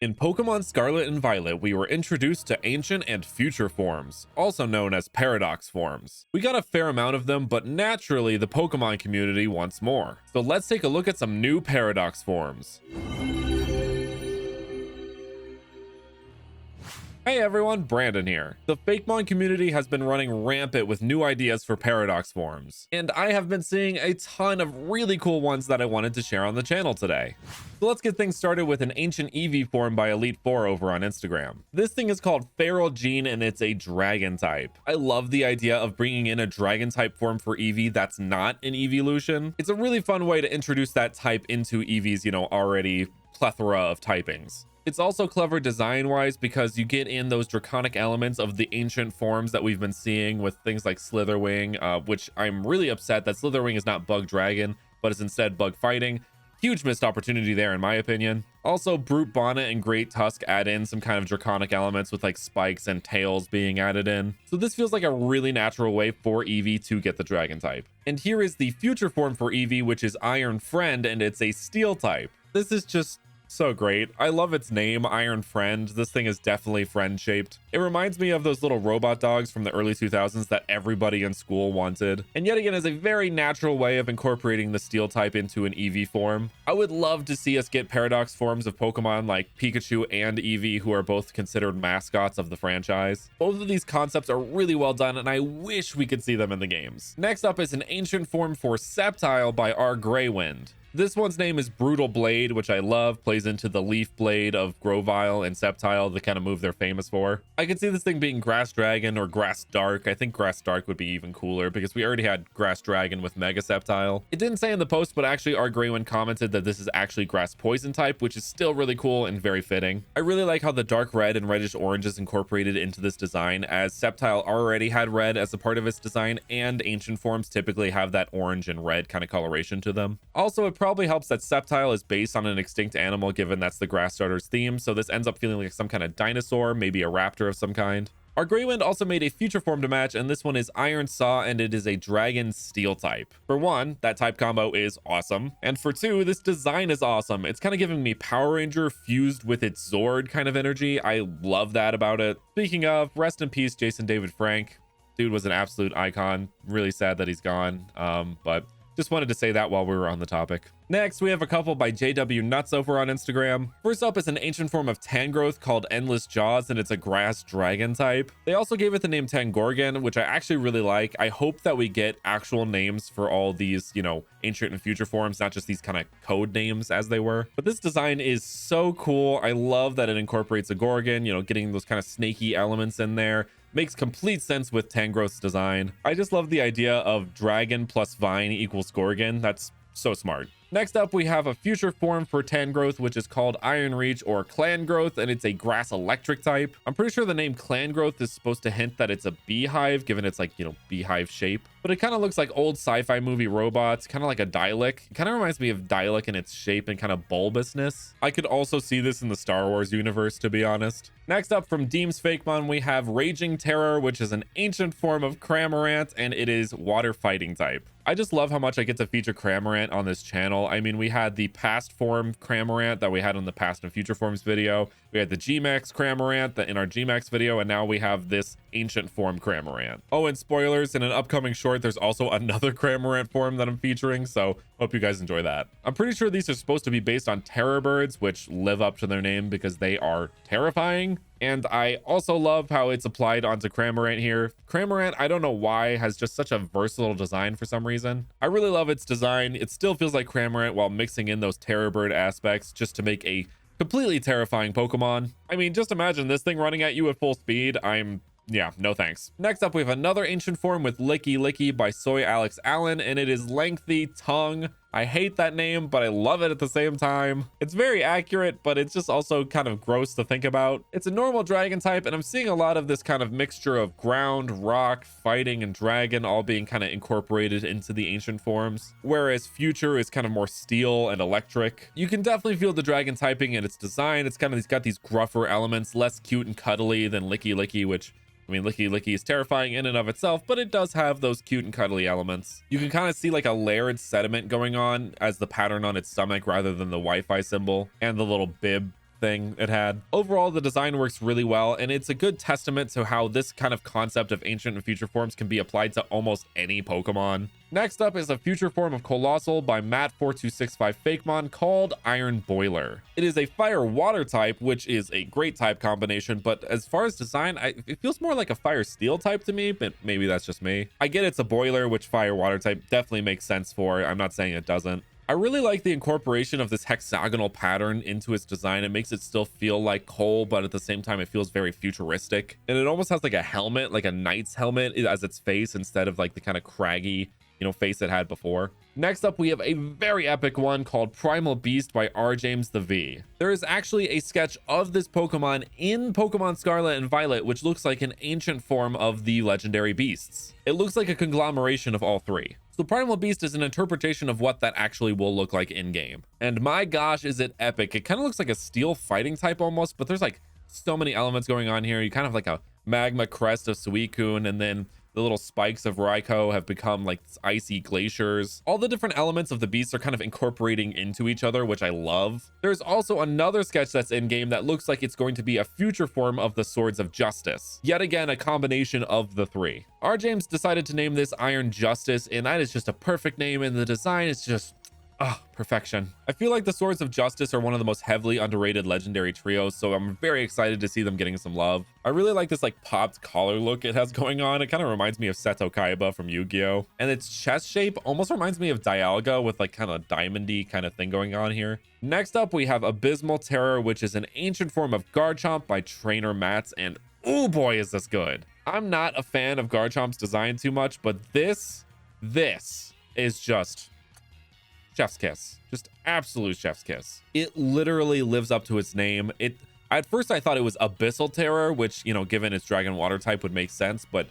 In Pokemon Scarlet and Violet, we were introduced to ancient and future forms, also known as paradox forms. We got a fair amount of them, but naturally the Pokemon community wants more. So let's take a look at some new paradox forms. Hey everyone, Brandon here. The Fakemon community has been running rampant with new ideas for paradox forms, and I have been seeing a ton of really cool ones that I wanted to share on the channel today. So let's get things started with an ancient Eevee form by Elite 4 over on Instagram. This thing is called Feral Gene and it's a dragon type. I love the idea of bringing in a dragon type form for Eevee that's not an evolution. It's a really fun way to introduce that type into Eevee's, already plethora of typings. It's also clever design-wise because you get in those draconic elements of the ancient forms that we've been seeing with things like Slitherwing, which I'm really upset that Slitherwing is not Bug Dragon, but is instead Bug Fighting. Huge missed opportunity there, in my opinion. Also, Brute Bonnet and Great Tusk add in some kind of draconic elements with like spikes and tails being added in. So this feels like a really natural way for Eevee to get the dragon type. And here is the future form for Eevee, which is Iron Friend, and it's a steel type. This is just so great. I love its name, Iron Friend. This thing is definitely friend shaped. It reminds me of those little robot dogs from the early 2000s that everybody in school wanted. And yet again, is a very natural way of incorporating the steel type into an Eevee form. I would love to see us get paradox forms of Pokemon like Pikachu and Eevee, who are both considered mascots of the franchise. Both of these concepts are really well done, and I wish we could see them in the games. Next up is an ancient form for Sceptile by R. Greywind. This one's name is Brutal Blade, which I love, plays into the Leaf Blade of Grovyle and Sceptile, the kind of move they're famous for. I could see this thing being Grass Dragon or Grass Dark. I think Grass Dark would be even cooler because we already had Grass Dragon with Mega Sceptile. It didn't say in the post, but actually R. Greywind commented that this is actually Grass Poison type, which is still really cool and very fitting. I really like how the dark red and reddish orange is incorporated into this design, as Sceptile already had red as a part of its design, and ancient forms typically have that orange and red kind of coloration to them. Also, it probably helps that Sceptile is based on an extinct animal, given that's the grass starter's theme, so this ends up feeling like some kind of dinosaur, maybe a raptor of some kind. Our Greywind also made a future form to match, and this one is Iron Saw, and it is a dragon steel type. For one, that type combo is awesome, and for two, this design is awesome. It's kind of giving me Power Ranger fused with its Zord kind of energy. I love that about it. Speaking of, rest in peace Jason David Frank. Dude was an absolute icon. Really sad that he's gone, but just wanted to say that while we were on the topic. Next, we have a couple by JW Nuts over on Instagram. First up is an ancient form of Tangrowth called Endless Jaws, and it's a grass dragon type. They also gave it the name Tangorgan, which I actually really like. I hope that we get actual names for all these, ancient and future forms, not just these kind of code names as they were. But this design is so cool. I love that it incorporates a Gorgon, getting those kind of snaky elements in there. Makes complete sense with Tangrowth's design. I just love the idea of dragon plus vine equals Gorgon. That's so smart. Next up, we have a future form for Tangrowth, which is called Iron Reach or Clan Growth, and it's a grass electric type. I'm pretty sure the name Clan Growth is supposed to hint that it's a beehive, given its beehive shape. But it kind of looks like old sci-fi movie robots, kind of like a Dialect. It kind of reminds me of Dialect in its shape and kind of bulbousness. I could also see this in the Star Wars universe, to be honest. Next up from Deems Fakemon, we have Raging Terror, which is an ancient form of Cramorant, and it is water fighting type. I just love how much I get to feature Cramorant on this channel. I mean, we had the past form Cramorant that we had on the past and future forms video. We had the G-Max Cramorant in our G-Max video, and now we have this ancient form Cramorant. Oh, and spoilers, in an upcoming short, there's also another Cramorant form that I'm featuring, so hope you guys enjoy that. I'm pretty sure these are supposed to be based on terror birds, which live up to their name because they are terrifying. And I also love how it's applied onto Cramorant here. Cramorant, I don't know why, has just such a versatile design for some reason. I really love its design. It still feels like Cramorant while mixing in those terror bird aspects just to make a completely terrifying Pokemon. I mean, just imagine this thing running at you at full speed. Yeah, no thanks. Next up, we have another ancient form with Lickilicky by Soy Alex Allen, and it is Lengthy Tongue. I hate that name, but I love it at the same time. It's very accurate, but it's just also kind of gross to think about. It's a normal dragon type, and I'm seeing a lot of this kind of mixture of ground, rock, fighting, and dragon all being kind of incorporated into the ancient forms, whereas future is kind of more steel and electric. You can definitely feel the dragon typing in its design. It's got these gruffer elements, less cute and cuddly than Lickilicky, which I mean, Lickilicky is terrifying in and of itself, but it does have those cute and cuddly elements. You can kind of see like a layered sediment going on as the pattern on its stomach rather than the Wi-Fi symbol and the little bib thing it had. Overall, the design works really well, and it's a good testament to how this kind of concept of ancient and future forms can be applied to almost any Pokemon. Next up is a future form of Coalossal by Matt4265 Fakemon called Iron Boiler. It is a fire-water type, which is a great type combination, but as far as design, it feels more like a fire-steel type to me, but maybe that's just me. I get it's a boiler, which fire-water type definitely makes sense for. I'm not saying it doesn't. I really like the incorporation of this hexagonal pattern into its design. It makes it still feel like coal, but at the same time, it feels very futuristic. And it almost has like a helmet, like a knight's helmet as its face instead of like the kind of craggy, face it had before. Next up, we have a very epic one called Primal Beast by R. James the V. There is actually a sketch of this Pokemon in Pokemon Scarlet and Violet, which looks like an ancient form of the legendary beasts. It looks like a conglomeration of all three. So Primal Beast is an interpretation of what that actually will look like in game. And my gosh, is it epic. It kind of looks like a steel fighting type almost, but there's like so many elements going on here. You kind of like a magma crest of Suicune, and then the little spikes of Raikou have become like icy glaciers. All the different elements of the beasts are kind of incorporating into each other, which I love. There's also another sketch that's in game that looks like it's going to be a future form of the Swords of Justice. Yet again, a combination of the three. R. James decided to name this Iron Justice, and that is just a perfect name, and the design is just perfection. I feel like the Swords of Justice are one of the most heavily underrated legendary trios, so I'm very excited to see them getting some love. I really like this like popped collar look it has going on. It kind of reminds me of Seto Kaiba from Yu-Gi-Oh! And its chest shape almost reminds me of Dialga with like kind of diamondy kind of thing going on here. Next up, we have Abysmal Terror, which is an ancient form of Garchomp by Trainer Mats, and oh boy, is this good. I'm not a fan of Garchomp's design too much, but this is just chef's kiss. Just absolute chef's kiss. It literally lives up to its name. At first I thought it was Abyssal Terror, which, given its dragon water type would make sense, but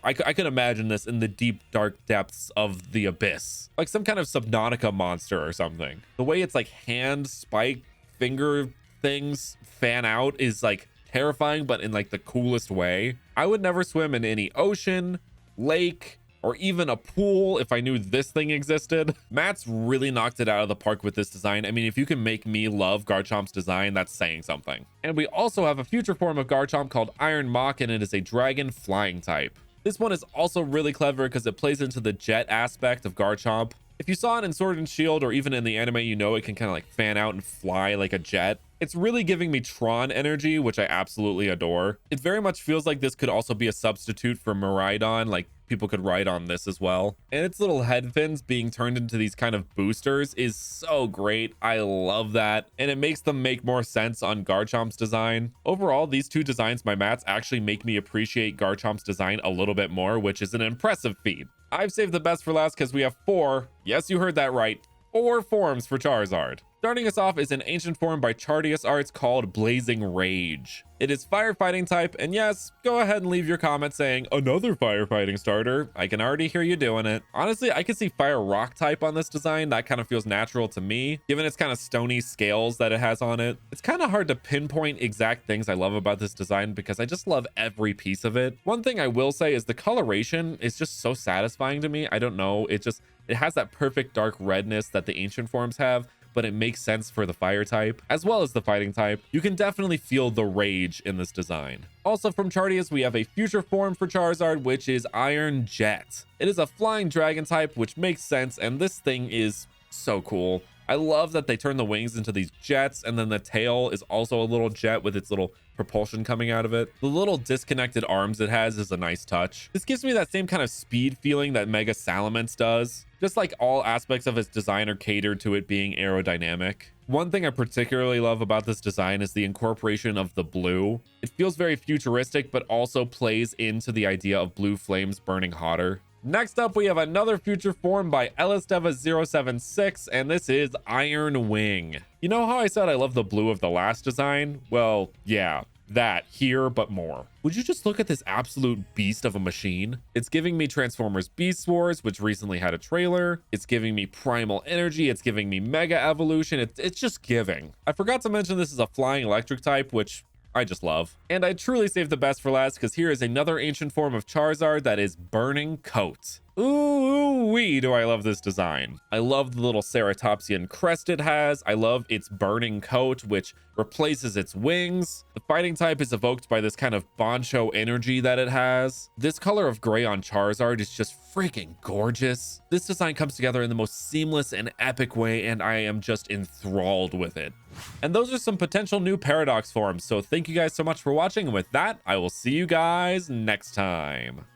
I could imagine this in the deep dark depths of the abyss, like some kind of Subnautica monster or something. The way its like hand, spike, finger things fan out is like terrifying, but in like the coolest way. I would never swim in any ocean, lake, or even a pool if I knew this thing existed. Matt's really knocked it out of the park with this design. I mean, if you can make me love Garchomp's design, that's saying something. And we also have a future form of Garchomp called Iron Mach, and it is a dragon flying type. This one is also really clever because it plays into the jet aspect of Garchomp. If you saw it in Sword and Shield or even in the anime, it can kind of like fan out and fly like a jet. It's really giving me Tron energy, which I absolutely adore. It very much feels like this could also be a substitute for Miraidon, like people could ride on this as well. And its little head fins being turned into these kind of boosters is so great. I love that. And it makes them make more sense on Garchomp's design. Overall, these two designs by Mats actually make me appreciate Garchomp's design a little bit more, which is an impressive feat. I've saved the best for last because we have 4, yes, you heard that right, 4 forms for Charizard. Starting us off is an ancient form by Chartius Arts called Blazing Rage. It is firefighting type, and yes, go ahead and leave your comment saying another firefighting starter. I can already hear you doing it. Honestly, I could see fire rock type on this design. That kind of feels natural to me, given its kind of stony scales that it has on it. It's kind of hard to pinpoint exact things I love about this design because I just love every piece of it. One thing I will say is the coloration is just so satisfying to me. I don't know, it has that perfect dark redness that the ancient forms have, but it makes sense for the fire type as well as the fighting type. You can definitely feel the rage in this design. Also from Chartius, we have a future form for Charizard, which is Iron Jet. It is a flying dragon type, which makes sense, and this thing is so cool. I love that they turn the wings into these jets, and then the tail is also a little jet with its little propulsion coming out of it. The little disconnected arms it has is a nice touch. This gives me that same kind of speed feeling that Mega Salamence does. Just like all aspects of its design are catered to it being aerodynamic. One thing I particularly love about this design is the incorporation of the blue. It feels very futuristic, but also plays into the idea of blue flames burning hotter. Next up, we have another future form by Elisteva076, and this is Iron Wing. You know how I said I love the blue of the last design? Well, yeah, that here, but more. Would you just look at this absolute beast of a machine? It's giving me Transformers Beast Wars, which recently had a trailer. It's giving me Primal Energy. It's giving me Mega Evolution. It's just giving. I forgot to mention this is a flying electric type, which I just love. And I truly saved the best for last because here is another ancient form of Charizard that is Burning Coat. Ooh wee, do I love this design. I love the little Ceratopsian crest it has. I love its burning coat, which replaces its wings. The fighting type is evoked by this kind of Boncho energy that it has. This color of gray on Charizard is just freaking gorgeous. This design comes together in the most seamless and epic way, and I am just enthralled with it. And those are some potential new Paradox forms. So thank you guys so much for watching. And with that, I will see you guys next time.